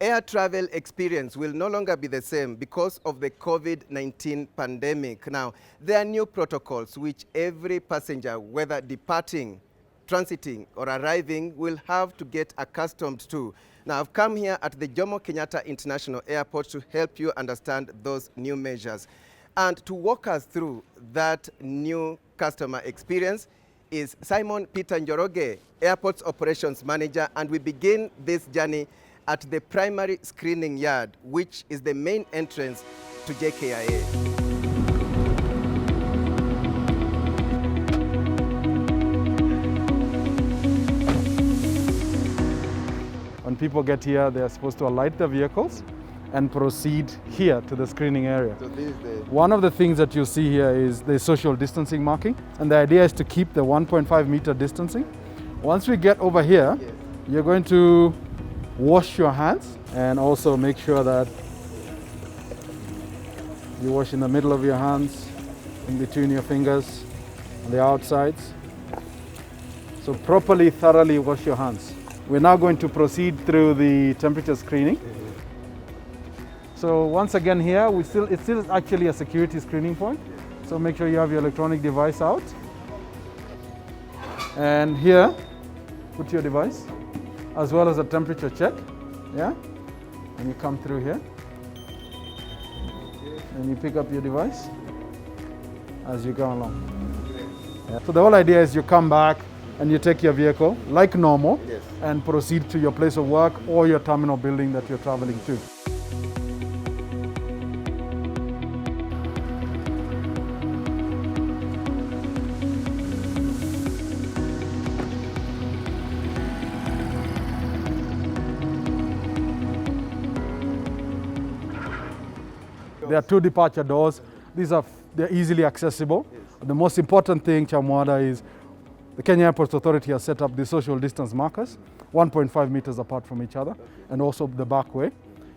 air travel experience will no longer be the same because of the COVID-19 pandemic. Now, there are new protocols which every passenger, whether departing, transiting, or arriving, will have to get accustomed to. Now, I've come here at the Jomo Kenyatta International Airport to help you understand those new measures. And to walk us through that new customer experience is Simon Peter Njoroge, Airports Operations Manager, and we begin this journey at the primary screening yard, which is the main entrance to JKIA. When people get here, they are supposed to alight their vehicles and proceed here to the screening area. So this is One of the things that you see here is the social distancing marking, and the idea is to keep the 1.5 meter distancing. Once we get over here, yes, you're going to wash your hands and also make sure that you wash in the middle of your hands, in between your fingers, on the outsides. So properly, thoroughly wash your hands. We're now going to proceed through the temperature screening. So once again here, it's still actually a security screening point. So make sure you have your electronic device out. And here, put your device, as well as a temperature check. Yeah? And you come through here. And you pick up your device as you go along. Yeah. So the whole idea is you come back and you take your vehicle like normal, yes, and proceed to your place of work or your terminal building that you're traveling to. There are two departure doors. They're easily accessible. yes. The most important thing, Chamwada, is the Kenya Airports Authority has set up the social distance markers, 1.5 meters apart from each other, Okay. and also the back way.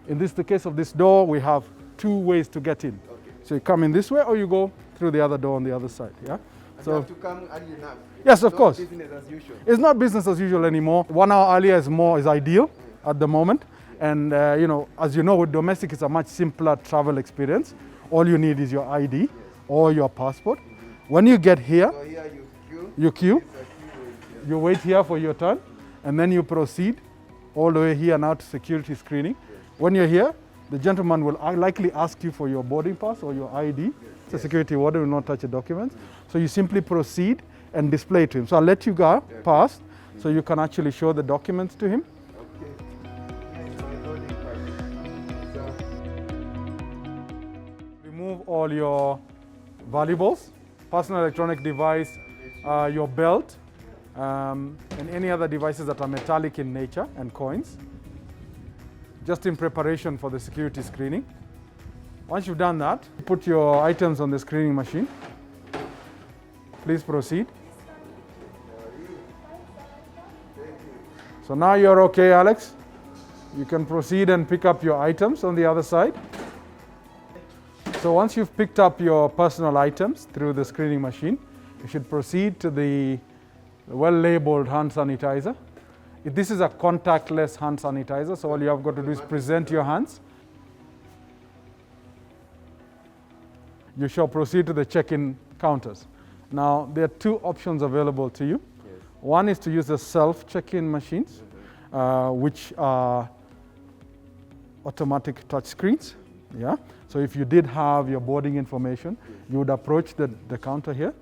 In the case of this door, we have two ways to get in. Okay. So you come in this way, or you go through the other door on the other side. Yeah. And So you have to come early enough. yes, of Not course. business as usual. It's not business as usual anymore. 1 hour earlier is ideal at the moment. And as you know, with domestic, it's a much simpler travel experience. All you need is your ID, Yes. or your passport. When you get here, So here you queue. you queue, It's a queue, yes. you wait here for your turn, and then you proceed all the way here now to security screening. Yes. When you're here, the gentleman will likely ask you for your boarding pass or your ID. It's a security warden, will not touch the documents. So you simply proceed and display it to him. So I'll let you go past so you can actually show the documents to him. Okay. Here's my boarding pass. So, Remove all your valuables, personal electronic device, your belt, and any other devices that are metallic in nature, and coins, just in preparation for the security screening. Once you've done that, put your items on the screening machine. Please proceed. So now you're okay, Alex. You can proceed and pick up your items on the other side. So once you've picked up your personal items through the screening machine, you should proceed to the well-labeled hand sanitizer. This is a contactless hand sanitizer, so all you have got to do is present your hands. You shall proceed to the check-in counters. Now, there are two options available to you. yes. One is to use the self-check-in machines, which are automatic touch screens. Yeah. So if you did have your boarding information, you would approach the counter here.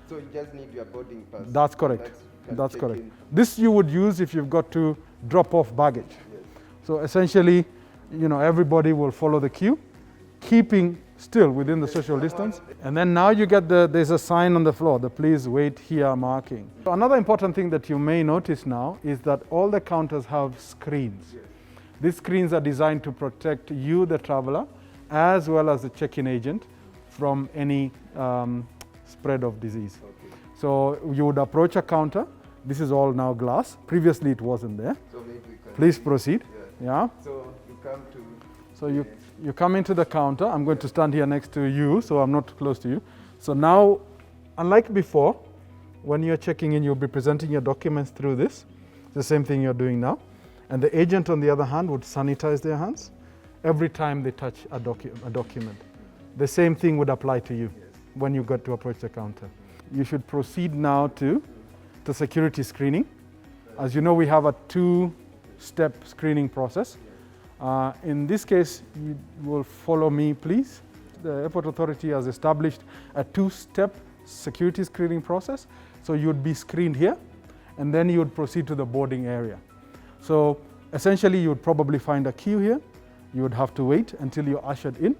So you just need your boarding pass. That's correct. Can That's check correct. in. This you would use if you've got to drop off baggage. Yes. So essentially, everybody will follow the queue, keeping still within the social distance. And then now you get there's a sign on the floor, the please wait here marking. So another important thing that you may notice now is that all the counters have screens. Yes. These screens are designed to protect you, the traveler, as well as the check-in agent from any spread of disease. Okay. So you would approach a counter. This is all now glass. Previously it wasn't there. So maybe we can. Please proceed. Yeah. Yeah. So you come to. So you come into the counter. I'm going to stand here next to you, so I'm not close to you. So now, unlike before, when you're checking in, you'll be presenting your documents through this. It's the same thing you're doing now. And the agent, on the other hand, would sanitize their hands every time they touch a document. The same thing would apply to you when you got to approach the counter. You should proceed now to the security screening. As you know, we have a two-step screening process. In this case, you will follow me, please. The airport authority has established a two-step security screening process. So you'd be screened here, and then you would proceed to the boarding area. So essentially, you would probably find a queue here. You would have to wait until you're ushered in.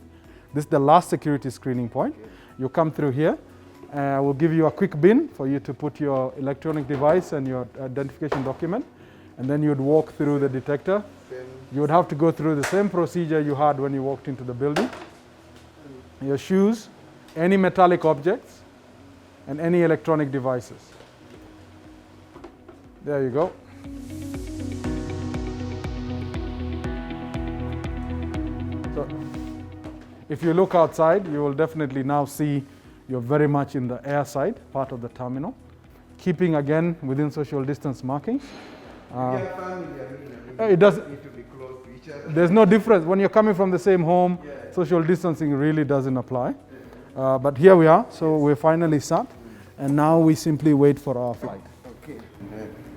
This is the last security screening point. You come through here. We'll give you a quick bin for you to put your electronic device and your identification document. And then you'd walk through the detector. You would have to go through the same procedure you had when you walked into the building. Your shoes, any metallic objects, and any electronic devices. There you go. So, if you look outside, you will definitely now see you're very much in the air side, part of the terminal. Keeping again within social distance markings. It doesn't need to be close to each other. There's no difference. When you're coming from the same home, social distancing really doesn't apply. But here we are, so we're finally sat, and now we simply wait for our flight. Okay.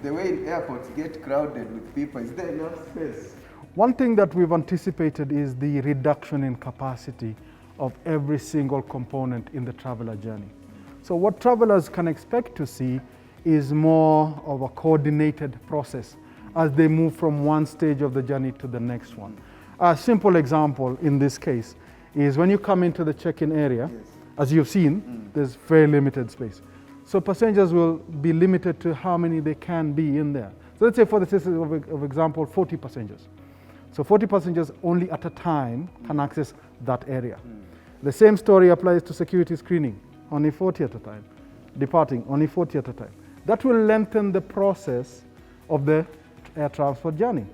The way airports get crowded with people, is there enough space? One thing that we've anticipated is the reduction in capacity of every single component in the traveler journey. So what travelers can expect to see is more of a coordinated process as they move from one stage of the journey to the next one. A simple example in this case is when you come into the check-in area, as you've seen, there's very limited space. So passengers will be limited to how many they can be in there. So let's say for the sake of example, 40 passengers. So 40 passengers only at a time can access that area. The same story applies to security screening, only 40 at a time. Departing, only 40 at a time. That will lengthen the process of the air transport journey.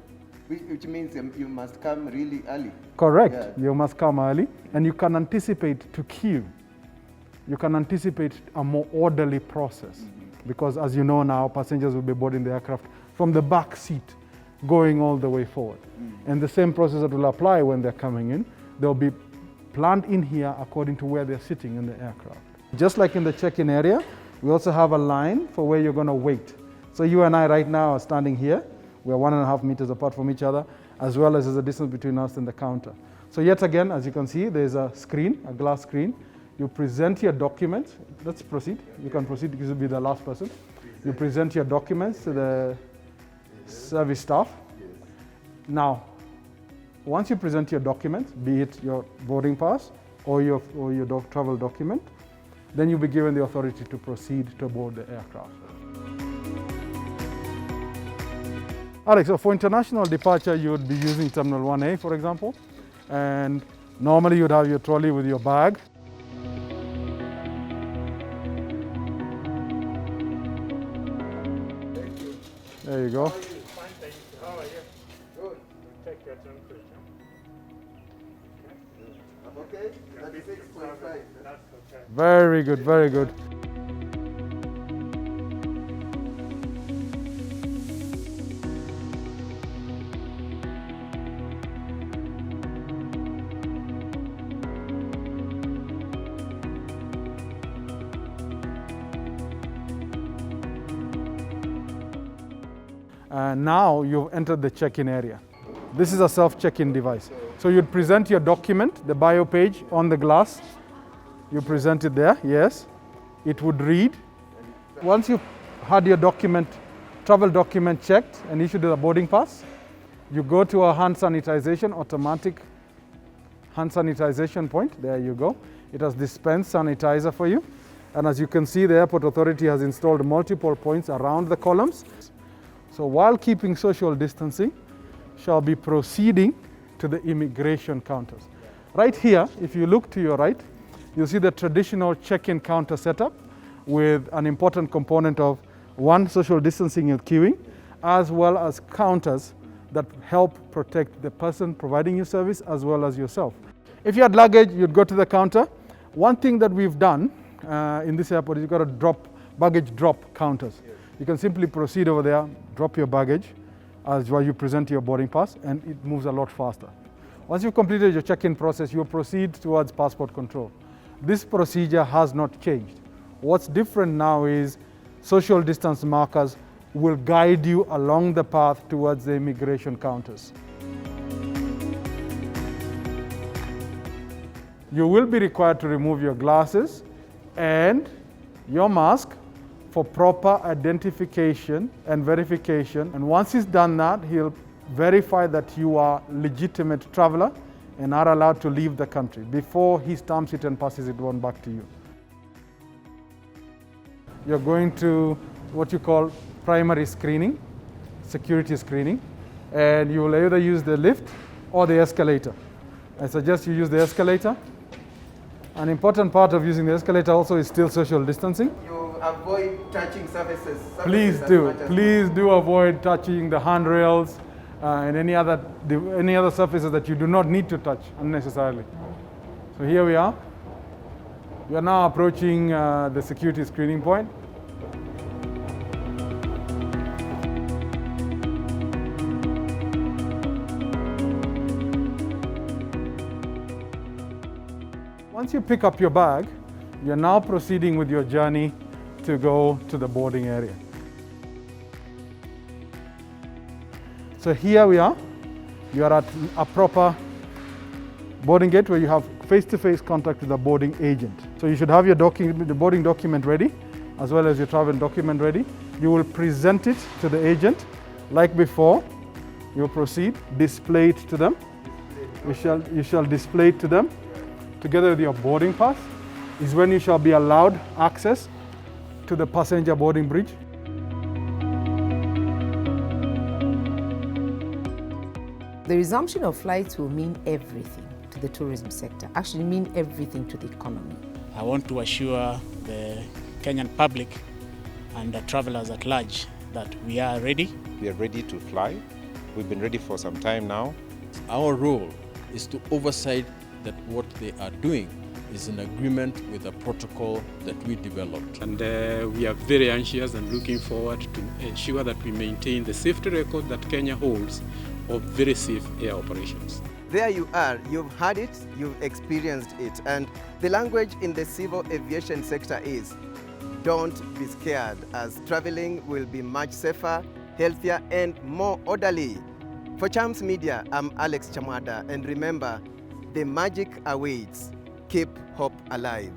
Which means you must come really early. Correct. Yeah. You must come early, and you can anticipate to queue. You can anticipate a more orderly process because, as you know now, passengers will be boarding the aircraft from the back seat going all the way forward. And the same process that will apply when they're coming in, they'll be planned in here according to where they're sitting in the aircraft. Just like in the check-in area, we also have a line for where you're going to wait. So you and I right now are standing here. We're 1.5 meters apart from each other, as well as there's a distance between us and the counter. So yet again, as you can see, there's a screen, a glass screen. You present your documents. Let's proceed. You can proceed because you'll be the last person. You present your documents to the service staff. Now, once you present your documents, be it your boarding pass or your travel document, then you'll be given the authority to proceed to board the aircraft. Alex, so for international departure, you would be using Terminal 1A, for example, and normally you'd have your trolley with your bag. There you go. Fine, thank you. How are you? Good. Take your temperature. Okay, that's 6.5. That's okay. Very good, very good. Now you've entered the check-in area. This is a self-check-in device. So you'd present your document, the bio page on the glass. You present it there, yes. It would read. Once you've had your document, travel document checked and issued a boarding pass, you go to a hand sanitization, automatic hand sanitization point. There you go. It has dispensed sanitizer for you. And as you can see, the airport authority has installed multiple points around the columns. So while keeping social distancing, shall be proceeding to the immigration counters. Right here, if you look to your right, you'll see the traditional check-in counter setup with an important component of one, social distancing and queuing, as well as counters that help protect the person providing you service as well as yourself. If you had luggage, you'd go to the counter. One thing that we've done in this airport is you've got a baggage drop counters. You can simply proceed over there, drop your baggage. as well you present your boarding pass, and it moves a lot faster. Once you've completed your check-in process, you'll proceed towards passport control. This procedure has not changed. What's different now is social distance markers will guide you along the path towards the immigration counters. You will be required to remove your glasses and your mask for proper identification and verification. And once he's done that, he'll verify that you are a legitimate traveler and are allowed to leave the country before he stamps it and passes it on back to you. You're going to what you call primary screening, security screening, and you will either use the lift or the escalator. I suggest you use the escalator. An important part of using the escalator also is still social distancing. You avoid touching surfaces. Please do avoid touching the handrails and any other surfaces that you do not need to touch unnecessarily. So here we are. We are now approaching the security screening point. Once you pick up your bag, you're now proceeding with your journey to go to the boarding area. So here we are. You are at a proper boarding gate where you have face-to-face contact with the boarding agent. So you should have your the boarding document ready, as well as your travel document ready. You will present it to the agent. Like before, you will proceed, display it to them. You shall display it to them. Together with your boarding pass is when you shall be allowed access to the passenger boarding bridge. The resumption of flights will mean everything to the tourism sector, actually mean everything to the economy. I want to assure the Kenyan public and the travelers at large that we are ready. We are ready to fly. We've been ready for some time now. Our role is to oversight that what they are doing is in agreement with the protocol that we developed. And we are very anxious and looking forward to ensure that we maintain the safety record that Kenya holds of very safe air operations. There you are, you've heard it, you've experienced it, and the language in the civil aviation sector is, don't be scared, as traveling will be much safer, healthier, and more orderly. For Chams Media, I'm Alex Chamwada, and remember, the magic awaits. Keep hope alive.